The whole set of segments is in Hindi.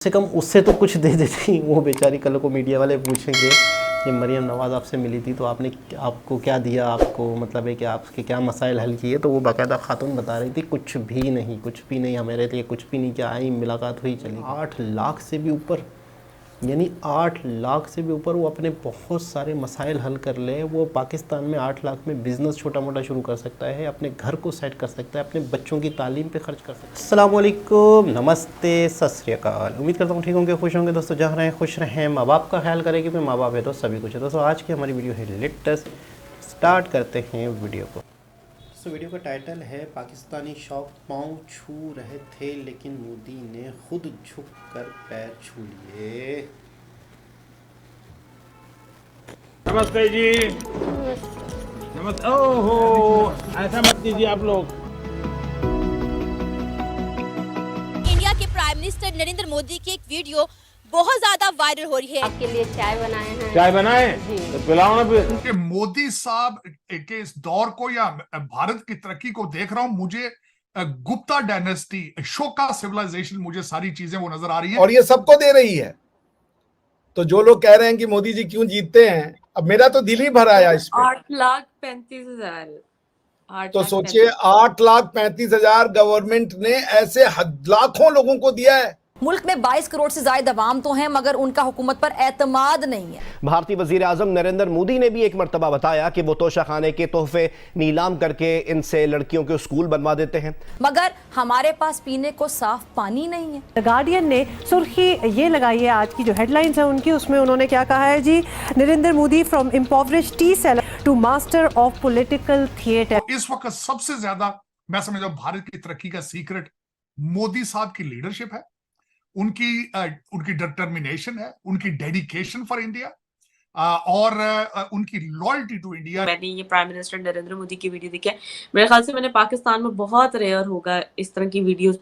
से कम उससे तो कुछ दे देती। वो बेचारी कल को मीडिया वाले पूछेंगे कि मरियम नवाज़ आपसे मिली थी तो आपको क्या दिया, आपको मतलब है कि आपके क्या मसाइल हल किए, तो वो बाकायदा खातून बता रही थी कुछ भी नहीं, हमारे लिए कुछ भी नहीं, क्या आई मुलाकात हुई चली। 8 लाख से भी ऊपर, यानी 8 लाख से भी ऊपर वो अपने बहुत सारे मसाइल हल कर ले। वो पाकिस्तान में 8 लाख में बिज़नेस छोटा मोटा शुरू कर सकता है, अपने घर को सेट कर सकता है, अपने बच्चों की तालीम पे खर्च कर सकता है। अस्सलाम वालेकुम, नमस्ते, सत श्री अकाल। उम्मीद करता हूँ ठीक होंगे, खुश होंगे दोस्तों, जहाँ रहें खुश रहें, माँ बाप का ख्याल करें, क्योंकि माँ बाप है तो सभी कुछ है। दोस्तों आज की हमारी वीडियो है लेटेस्ट, स्टार्ट करते हैं वीडियो को। तो वीडियो का टाइटल है पाकिस्तानी शौक पाँव छू रहे थे लेकिन मोदी ने खुद झुक कर पैर छू लिए। नमस्ते जी। नमस्ते। ओहो, ऐसा मत कीजिए आप लोग। इंडिया के प्राइम मिनिस्टर नरेंद्र मोदी की एक वीडियो बहुत ज्यादा वायरल हो रही है। आपके लिए चाय बनाए हैं। चाय बनाए तो पिलाओ ना फिर। कि मोदी साहब के इस दौर को या भारत की तरक्की को देख रहा हूं, मुझे गुप्ता डायनेस्टी, अशोका सिविलाइजेशन, मुझे सारी चीजें वो नजर आ रही हैं और ये सबको दे रही है। तो जो लोग कह रहे हैं कि मोदी जी क्यों जीतते हैं, अब मेरा तो दिल ही भर आया इस पे। 8,35,000। तो सोचिए 8,35,000 गवर्नमेंट ने ऐसे लाखों लोगों को दिया है। मुल्क में 22 करोड़ से ज्यादा अवाम तो हैं, मगर उनका हुकूमत पर एतमाद नहीं है। भारतीय वजीर आजम नरेंद्र मोदी ने भी एक मर्तबा बताया कि वो तोशाखाने के तोहफे नीलाम करके इनसे लड़कियों के स्कूल बनवा देते हैं, मगर हमारे पास पीने को साफ पानी नहीं है। द गार्डियन ने सुर्खी ये लगाई है आज की जो हेडलाइंस है उनकी, उसमें उन्होंने क्या कहा है जी, Narendra Modi from impoverished tea seller to master of political theatre. इस वक्त सबसे ज्यादा मैं समझता हूं भारत की तरक्की का सीक्रेट मोदी साहब की लीडरशिप है, उनकी डिटर्मिनेशन है, उनकी डेडिकेशन फॉर इंडिया और उनकी लॉयल्टी टू इंडिया। मैंने ये प्राइम मिनिस्टर नरेंद्र मोदी की वीडियो देखी है, मेरे ख्याल से मैंने पाकिस्तान में बहुत रेयर होगा इस तरह की वीडियोस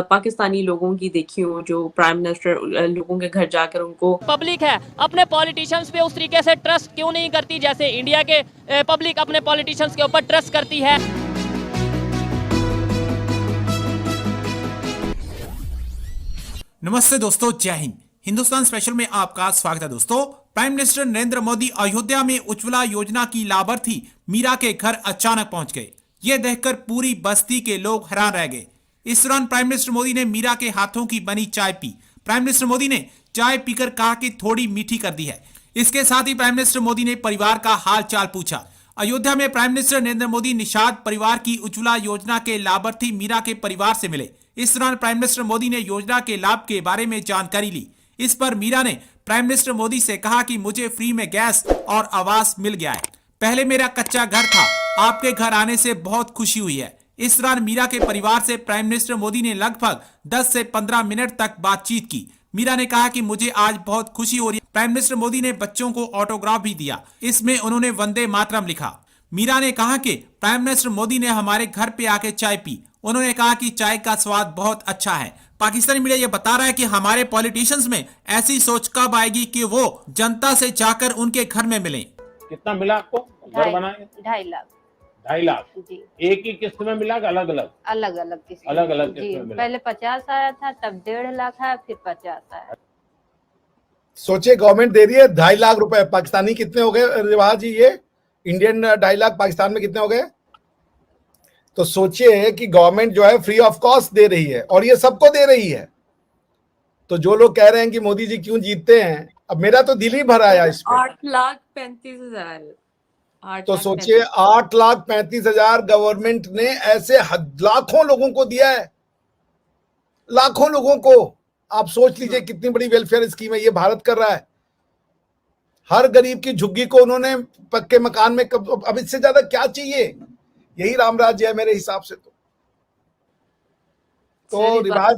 पाकिस्तानी लोगों की देखी हो, जो प्राइम मिनिस्टर लोगों के घर जाकर उनको पब्लिक है अपने पॉलिटिशियंस पे उस तरीके से ट्रस्ट क्यों नहीं करती जैसे इंडिया के पब्लिक अपने पॉलिटिशियंस के ऊपर ट्रस्ट करती है। नमस्ते दोस्तों, जय हिंद। हिंदुस्तान स्पेशल में आपका स्वागत है। दोस्तों, प्राइम मिनिस्टर नरेंद्र मोदी अयोध्या में उज्ज्वला योजना की लाभार्थी मीरा के घर अचानक पहुंच गए। यह देखकर पूरी बस्ती के लोग हैरान रह गए। इस दौरान प्राइम मिनिस्टर मोदी ने मीरा के हाथों की बनी चाय पी। प्राइम मिनिस्टर मोदी ने चाय पीकर कहा कि थोड़ी मीठी कर दी है। इसके साथ ही प्राइम मिनिस्टर मोदी ने परिवार का हाल चाल पूछा। अयोध्या में प्राइम मिनिस्टर नरेंद्र मोदी निषाद परिवार की उज्ज्वला योजना के लाभार्थी मीरा के परिवार से मिले। इस दौरान प्राइम मिनिस्टर मोदी ने योजना के लाभ के बारे में जानकारी ली। इस पर मीरा ने प्राइम मिनिस्टर मोदी से कहा कि मुझे फ्री में गैस और आवास मिल गया है। पहले मेरा कच्चा घर था, आपके घर आने से बहुत खुशी हुई है। इस दौरान मीरा के परिवार से प्राइम मिनिस्टर मोदी ने लगभग 10 से 15 मिनट तक बातचीत की। मीरा ने कहा कि मुझे आज बहुत खुशी हो रही है। प्राइम मिनिस्टर मोदी ने बच्चों को ऑटोग्राफ भी दिया, इसमें उन्होंने वंदे मातरम लिखा। मीरा ने कहा कि प्राइम मिनिस्टर मोदी ने हमारे घर पे आके चाय पी। उन्होंने कहा कि चाय का स्वाद बहुत अच्छा है। पाकिस्तानी मीडिया ये बता रहा है कि हमारे पॉलिटिशियंस में ऐसी सोच कब आएगी कि वो जनता से जाकर उनके घर में मिलें। कितना मिला आपको घर बनाए? 2.5 लाख। 2.5 लाख जी। एक ही किस्त में मिला, अलग अलग किस्त। अलग अलग जी, किस्त में मिला? पहले 50 आया था, तब 1.5 लाख आया, फिर 50 आया। सोचिए गवर्नमेंट दे रही है 2.5 लाख रुपए। पाकिस्तानी कितने हो गए रिवाज जी? ये इंडियन 2.5 लाख पाकिस्तान में कितने हो गए? तो सोचिए कि गवर्नमेंट जो है फ्री ऑफ कॉस्ट दे रही है और ये सबको दे रही है। तो जो लोग कह रहे हैं कि मोदी जी क्यों जीतते हैं, अब मेरा तो दिल ही भर आया इस पे। 8,35,000। तो सोचिए 8,35,000 गवर्नमेंट ने ऐसे लाखों लोगों को दिया है, लाखों लोगों को। आप सोच लीजिए कितनी बड़ी वेलफेयर स्कीम है ये भारत कर रहा है। हर गरीब की झुग्गी को उन्होंने पक्के मकान में अब इससे ज्यादा क्या चाहिए? यही राम राज्य है मेरे हिसाब से। तो रिवाज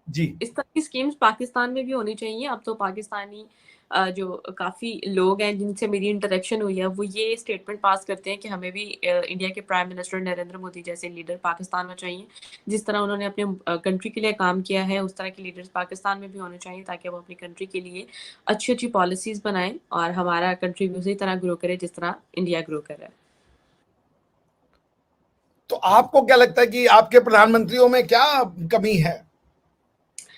जी, इस तरह की स्कीम्स पाकिस्तान में भी होनी चाहिए। अब तो पाकिस्तानी जो काफी लोग हैं जिनसे मेरी इंटरेक्शन हुई है, वो ये स्टेटमेंट पास करते हैं कि हमें भी इंडिया के प्राइम मिनिस्टर नरेंद्र मोदी जैसे लीडर पाकिस्तान में चाहिए। जिस तरह उन्होंने अपने कंट्री के लिए काम किया है, उस तरह के लीडर्स पाकिस्तान में भी होने चाहिए, ताकि वो अपनी कंट्री के लिए अच्छी अच्छी पॉलिसीज बनाएं और हमारा कंट्री भी उसी तरह ग्रो करे जिस तरह इंडिया ग्रो कर रहा है। तो आपको क्या लगता है कि आपके प्रधानमंत्रियों में क्या कमी है?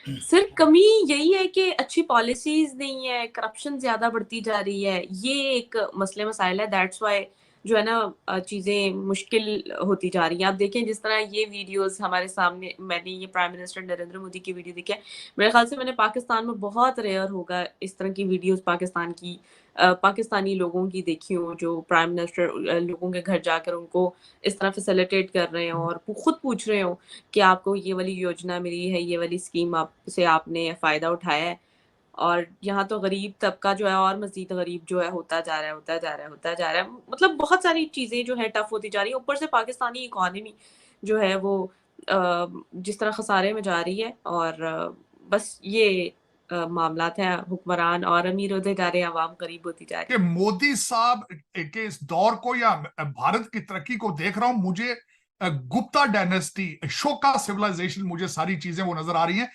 सिर्फ कमी यही है कि अच्छी पॉलिसीज नहीं है, करप्शन ज्यादा बढ़ती जा रही है, ये एक मसले मसाइल है। दैट्स वाई जो है ना चीजें मुश्किल होती जा रही हैं। आप देखें जिस तरह ये वीडियोस हमारे सामने, मैंने ये प्राइम मिनिस्टर नरेंद्र मोदी की वीडियो देखी है, मेरे ख्याल से मैंने पाकिस्तान में बहुत रेयर होगा इस तरह की वीडियोस पाकिस्तान की पाकिस्तानी लोगों की देखी हो, जो प्राइम मिनिस्टर लोगों के घर जाकर उनको इस तरह फैसिलिटेट कर रहे हो और खुद पूछ रहे हो कि आपको ये वाली योजना मिली है, ये वाली स्कीम आपसे आपने फ़ायदा उठाया है। और यहाँ तो गरीब तबका जो है और मज़ीद गरीब जो है होता जा रहा है। मतलब बहुत सारी चीज़ें जो है टफ़ होती जा रही हैं। ऊपर से पाकिस्तानी इकॉनमी जो है वो जिस तरह खसारे में जा रही है, और बस ये मामलात हैं। हुक्मरान और अमीर होते जा रहे हैं, आवाम गरीब होती जा रही कि मोदी साहब के इस दौर को या भारत की तरक्की को देख रहा हूं, मुझे गुप्ता डायनेस्टी, शोका सिविलाइजेशन, मुझे सारी चीजें वो नजर आ रही हैं।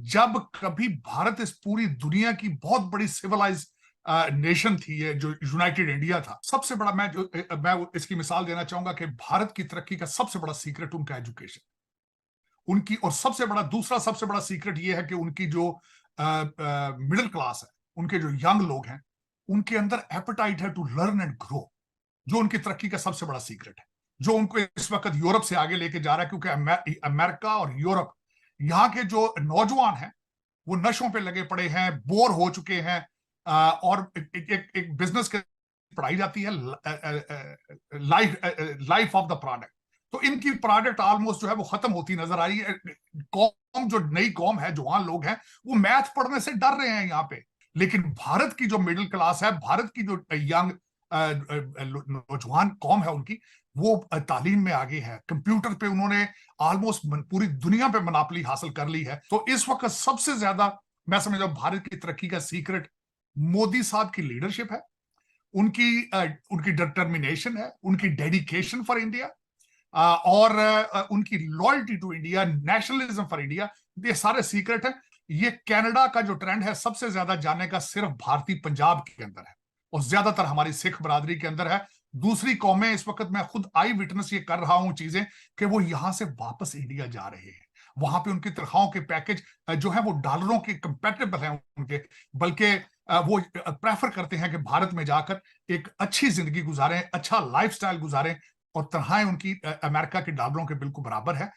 जब कभी भारत इस पूरी दुनिया की बहुत बड़ी सिविलाइज नेशन थी, ये जो यूनाइटेड इंडिया था, सबसे बड़ा मैं इसकी मिसाल देना चाहूंगा कि भारत की तरक्की का सबसे बड़ा सीक्रेट उनका एजुकेशन, उनकी, और दूसरा सबसे बड़ा सीक्रेट ये है कि उनकी जो मिडिल क्लास है, उनके जो यंग लोग हैं, उनके अंदर एपेटाइट है टू लर्न एंड ग्रो, जो उनकी तरक्की का सबसे बड़ा सीक्रेट है, जो उनको इस वक्त यूरोप से आगे लेके जा रहा है। क्योंकि अमेरिका और यूरोप, यहाँ के जो नौजवान हैं वो नशों पे लगे पड़े हैं, बोर हो चुके हैं, और एक बिजनेस के पढ़ाई जाती है लाइफ ऑफ द प्रोडक्ट, तो इनकी प्रोडक्ट ऑलमोस्ट जो है वो खत्म होती नजर आ रही है। कौम, जो नई कौम है, जवान लोग हैं, वो मैथ पढ़ने से डर रहे हैं यहाँ पे। लेकिन भारत की जो मिडिल क्लास है, भारत की जो यंग नौजवान कौम है, उनकी वो तालीम में आगे है। कंप्यूटर पे उन्होंने ऑलमोस्ट पूरी दुनिया पे मनापली हासिल कर ली है। तो इस वक्त सबसे ज्यादा मैं समझता हूं भारत की तरक्की का सीक्रेट मोदी साहब की लीडरशिप है, उनकी डिटर्मिनेशन है, उनकी डेडिकेशन फॉर इंडिया, और उनकी loyalty to India, nationalism for India. ये सारे सीक्रेट है। ये कनाडा का जो ट्रेंड है सबसे ज्यादा जाने का सिर्फ भारतीय पंजाब के अंदर है, और ज्यादातर हमारी सिख बरादरी के अंदर है। दूसरी कौमें, इस वक्त मैं खुद आई विटनेस ये कर रहा हूं चीजें, कि वो यहां से वापस इंडिया जा रहे हैं। वहां पे उनकी तनख्वाहों के पैकेज जो है वो डॉलरों के कंपेटेबल हैं उनके, बल्कि वो प्रेफर करते हैं कि भारत में जाकर एक अच्छी जिंदगी गुजारें, अच्छा लाइफस्टाइल गुजारें, और तनख्वाहें उनकी अमेरिका के डॉलरों के बिल्कुल बराबर है।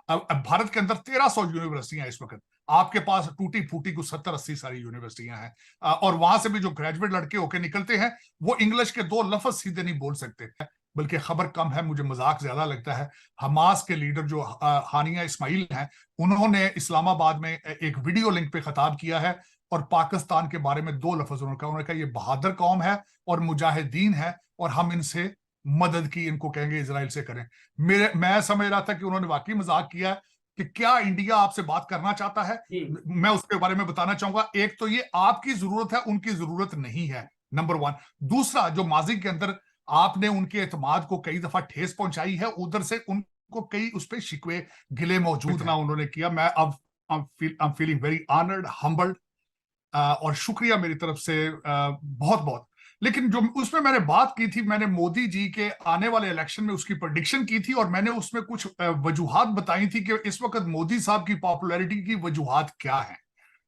अब भारत के अंदर 1300 यूनिवर्सिटियां इस वक्त, आपके पास टूटी फूटी कुछ 70-80 सारी यूनिवर्सिटियां हैं, और वहां से भी जो ग्रेजुएट लड़के होके निकलते हैं वो इंग्लिश के 2 लफ्ज सीधे नहीं बोल सकते, बल्कि खबर कम है, मुझे मजाक ज्यादा लगता है। हमास के लीडर जो हानिया इस्माइल हैं, उन्होंने इस्लामाबाद में एक वीडियो लिंक पे खिताब किया है, और पाकिस्तान के बारे में 2 लफ्ज उन्होंने कहा, ये बहादुर कौम है और मुजाहिदीन है, और हम इनसे मदद की, इनको कहेंगे इजराइल से करें। मैं समझ रहा था कि उन्होंने वाकई मजाक किया कि क्या इंडिया आपसे बात करना चाहता है। मैं उसके बारे में बताना चाहूंगा। एक तो ये आपकी जरूरत है, उनकी जरूरत नहीं है, नंबर 1। दूसरा, जो माजी के अंदर आपने उनके एतमाद को कई दफा ठेस पहुंचाई है, उधर से उनको कई उस पर शिकवे गिले मौजूद ना उन्होंने किया। मैं अब I am feeling very honoured, humbled, और शुक्रिया मेरी तरफ से बहुत बहुत। लेकिन जो उसमें मैंने बात की थी, मैंने मोदी जी के आने वाले इलेक्शन में उसकी प्रेडिक्शन की थी, और मैंने उसमें कुछ वजूहात बताई थी कि इस वक्त मोदी साहब की पॉपुलैरिटी की वजूहात क्या है,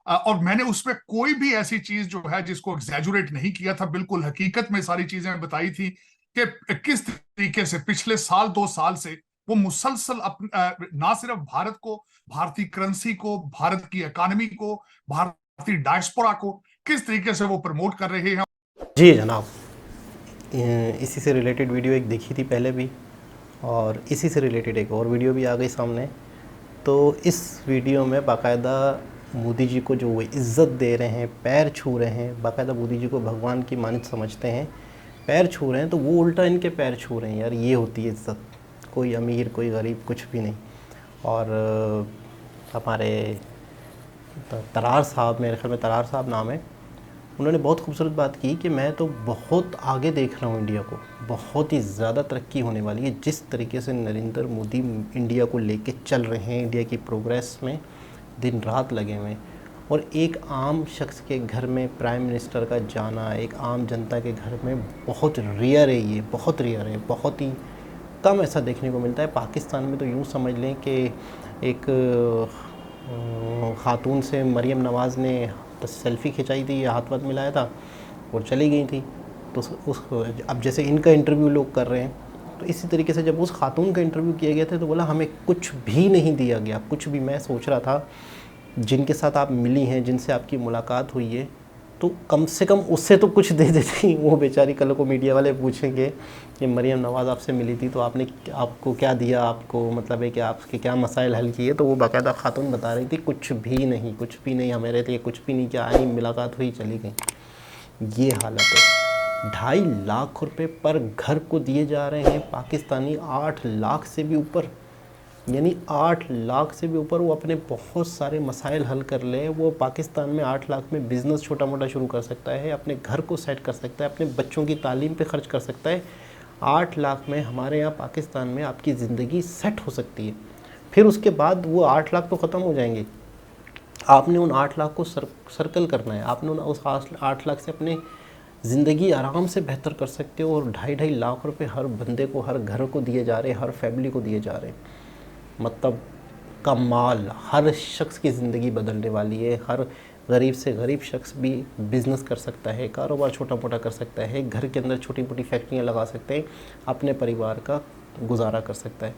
और मैंने उसमें कोई भी ऐसी चीज जो है जिसको एग्जैजुरेट नहीं किया था, बिल्कुल हकीकत में सारी चीजें बताई थी कि किस तरीके से पिछले 1-2 साल से वो मुसलसल ना सिर्फ भारत को, भारतीय करेंसी को, भारत की इकोनॉमी को, भारतीय डायस्पोरा को किस तरीके से वो प्रमोट कर रहे हैं। जी जनाब, इसी से रिलेटेड वीडियो एक देखी थी पहले भी, और इसी से रिलेटेड एक और वीडियो भी आ गई सामने। तो इस वीडियो में बाकायदा मोदी जी को जो वो इज़्ज़त दे रहे हैं, पैर छू रहे हैं, बाकायदा मोदी जी को भगवान की मानद समझते हैं, पैर छू रहे हैं, तो वो उल्टा इनके पैर छू रहे हैं। यार ये होती है इज़्ज़त, कोई अमीर कोई गरीब कुछ भी नहीं। और हमारे तरार साहब, मेरे ख्याल में तरार साहब नाम है, उन्होंने बहुत खूबसूरत बात की कि मैं तो बहुत आगे देख रहा हूँ इंडिया को, बहुत ही ज़्यादा तरक्की होने वाली है। जिस तरीके से नरेंद्र मोदी इंडिया को लेके चल रहे हैं, इंडिया की प्रोग्रेस में दिन रात लगे हुए हैं। और एक आम शख्स के घर में प्राइम मिनिस्टर का जाना, एक आम जनता के घर में बहुत रेयर है, ये बहुत रेयर है, बहुत ही कम ऐसा देखने को मिलता है। पाकिस्तान में तो यूँ समझ लें कि एक खातून से मरियम नवाज़ ने सेल्फ़ी खिंचाई थी, हाथ वाथ मिलाया था और चली गई थी। तो अब जैसे इनका इंटरव्यू लोग कर रहे हैं, तो इसी तरीके से जब उस खातून का इंटरव्यू किया गया था तो बोला हमें कुछ भी नहीं दिया गया, कुछ भी। मैं सोच रहा था जिनके साथ आप मिली हैं, जिनसे आपकी मुलाकात हुई है, तो कम से कम उससे तो कुछ दे देती। वो बेचारी कल को मीडिया वाले पूछेंगे कि मरियम नवाज़ आपसे मिली थी तो आपको क्या दिया, आपको मतलब है कि आपके क्या मसाइल हल किए। तो वो बाकायदा खातून बता रही थी कुछ भी नहीं, कुछ भी नहीं, हमारे लिए कुछ भी नहीं किया, आई मुलाकात हुई चली गई। ये हालत है। 2.5 लाख रुपए पर घर को दिए जा रहे हैं पाकिस्तानी, 8 लाख से भी ऊपर, यानी 8 लाख से भी ऊपर वो अपने बहुत सारे मसाइल हल कर ले। वो पाकिस्तान में 8 लाख में बिज़नेस छोटा मोटा शुरू कर सकता है, अपने घर को सेट कर सकता है, अपने बच्चों की तालीम पे खर्च कर सकता है। 8 लाख में हमारे यहाँ पाकिस्तान में आपकी ज़िंदगी सेट हो सकती है। फिर उसके बाद वो 8 लाख तो ख़त्म हो जाएंगे। आपने उन 8 लाख को सर्कल करना है, आपने उस 8 लाख से अपने ज़िंदगी आराम से बेहतर कर सकते हो। और 2.5 लाख रुपए हर बंदे को, हर घर को दिए जा रहे हैं, हर फैमिली को दिए जा रहे हैं। मतलब कमाल, हर शख्स की ज़िंदगी बदलने वाली है। हर गरीब से गरीब शख्स भी बिज़नेस कर सकता है, कारोबार छोटा मोटा कर सकता है, घर के अंदर छोटी मोटी फैक्ट्रियाँ लगा सकते हैं, अपने परिवार का गुजारा कर सकता है।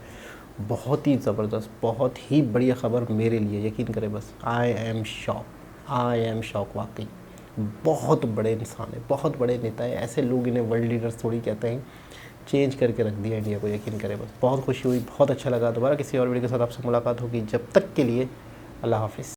बहुत ही ज़बरदस्त, बहुत ही बढ़िया ख़बर मेरे लिए, यकीन करें बस। आई एम शॉक वाकई। बहुत बड़े इंसान है, बहुत बड़े नेता है। ऐसे लोग इन्हें वर्ल्ड लीडर्स थोड़ी कहते हैं। चेंज करके रख दिया इंडिया को, यकीन करें बस। बहुत खुशी हुई, बहुत अच्छा लगा। दोबारा किसी और वीडियो के साथ आपसे मुलाकात होगी। जब तक के लिए अल्लाह हाफिज़।